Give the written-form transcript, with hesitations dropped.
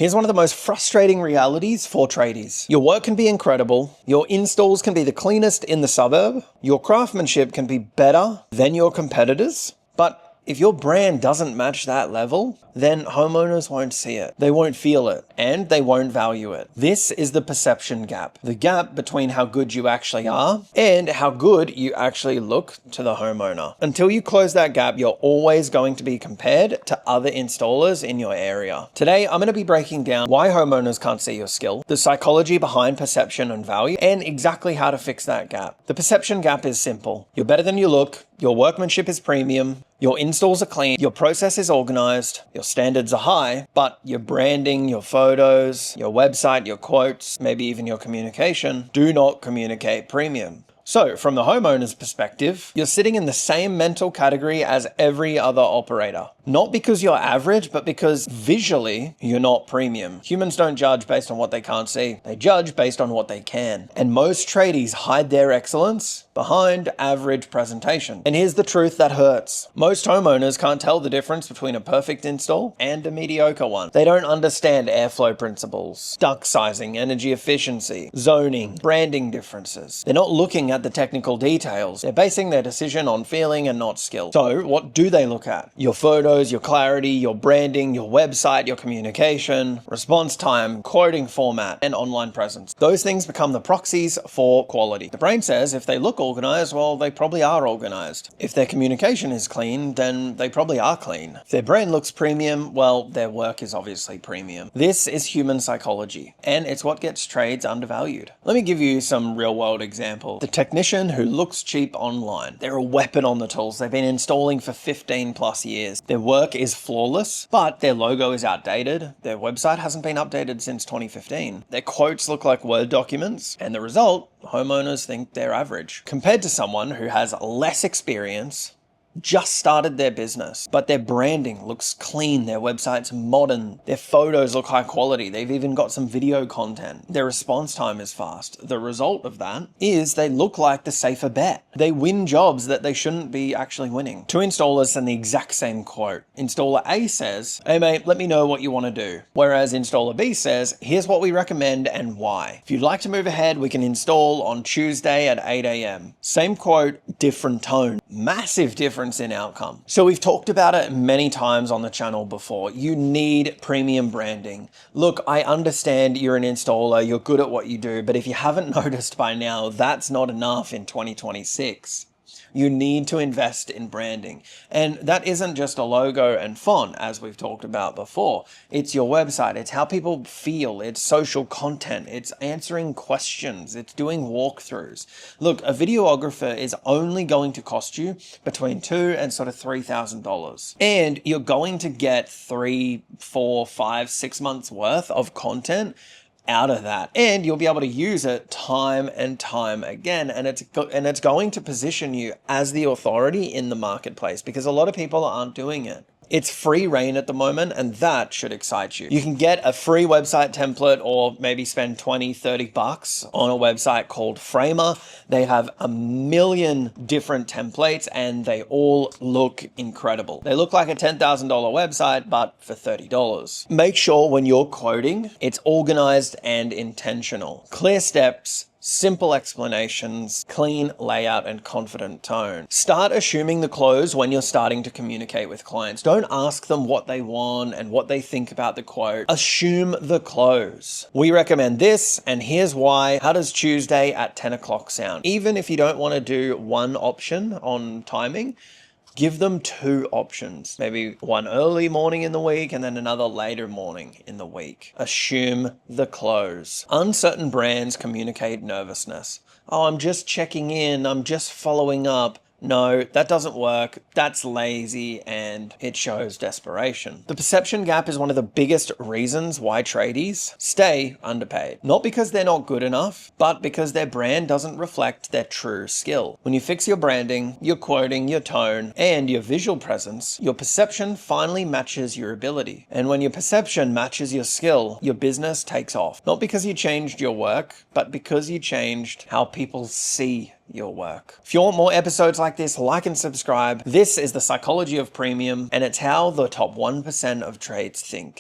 Here's one of the most frustrating realities for tradies. Your work can be incredible, your installs can be the cleanest in the suburb, your craftsmanship can be better than your competitors, but if your brand doesn't match that level, then homeowners won't see it, they won't feel it, and they won't value it. This is the perception gap. The gap between how good you actually are and how good you actually look to the homeowner. Until you close that gap, you're always going to be compared to other installers in your area. Today, I'm going to be breaking down why homeowners can't see your skill, the psychology behind perception and value, and exactly how to fix that gap. The perception gap is simple. You're better than you look, your workmanship is premium, your installs are clean, your process is organized, your standards are high, but your branding, your photos, your website, your quotes, maybe even your communication do not communicate premium. So, from the homeowner's perspective, you're sitting in the same mental category as every other operator. Not because you're average, but because visually, you're not premium. Humans don't judge based on what they can't see. They judge based on what they can. And most tradies hide their excellence behind average presentation. And here's the truth that hurts. Most homeowners can't tell the difference between a perfect install and a mediocre one. They don't understand airflow principles, duct sizing, energy efficiency, zoning, branding differences. They're not looking at the technical details. They're basing their decision on feeling and not skill. So what do they look at? Your photos, your clarity, your branding, your website, your communication, response time, quoting format, and online presence. Those things become the proxies for quality. The brain says if they look organized, well, they probably are organized. If their communication is clean, then they probably are clean. If their brand looks premium, well, their work is obviously premium. This is human psychology, and it's what gets trades undervalued. Let me give you some real-world examples. The technician who looks cheap online. They're a weapon on the tools. They've been installing for 15 plus years. Their work is flawless, but their logo is outdated. Their website hasn't been updated since 2015. Their quotes look like Word documents, and the result, homeowners think they're average. Compared to someone who has less experience, just started their business, but their branding looks clean, their website's modern, their photos look high quality, they've even got some video content, their response time is fast. The result of that is they look like the safer bet. They win jobs that they shouldn't be actually winning. Two installers send the exact same quote. Installer A says, "Hey mate, let me know what you want to do." Whereas installer B says, "Here's what we recommend and why. If you'd like to move ahead, we can install on Tuesday at 8 a.m. Same quote, different tone. Massive difference in outcome. So we've talked about it many times on the channel before. You need premium branding. Look, I understand you're an installer, you're good at what you do, but if you haven't noticed by now, that's not enough in 2026. You need to invest in branding. And that isn't just a logo and font, as we've talked about before. It's your website. It's how people feel. It's social content. It's answering questions. It's doing walkthroughs. Look, a videographer is only going to cost you between $2,000 and sort of $3,000. And you're going to get 3, 4, 5, 6 months worth of content out of that, and you'll be able to use it time and time again, and it's going to position you as the authority in the marketplace because a lot of people aren't doing it. It's free reign at the moment, and that should excite you. You can get a free website template or maybe spend 20, 30 bucks on a website called Framer. They have a million different templates and they all look incredible. They look like a $10,000 website, but for $30. Make sure when you're quoting, it's organized and intentional. Clear steps, simple explanations, clean layout, and confident tone. Start assuming the close when you're starting to communicate with clients. Don't ask them what they want and what they think about the quote. Assume the close. We recommend this, and here's why. How does Tuesday at 10 o'clock sound? Even if you don't want to do one option on timing, give them 2 options, maybe one early morning in the week and then another later morning in the week. Assume the close. Uncertain brands communicate nervousness. Oh, I'm just checking in, I'm just following up. No, that doesn't work. That's lazy and it shows desperation. The perception gap is one of the biggest reasons why tradies stay underpaid. Not because they're not good enough, but because their brand doesn't reflect their true skill. When you fix your branding, your quoting, your tone, and your visual presence, your perception finally matches your ability. And when your perception matches your skill, your business takes off. Not because you changed your work, but because you changed how people see your work. If you want more episodes like this, like and subscribe. This is the psychology of premium, and it's how the top 1% of trades think.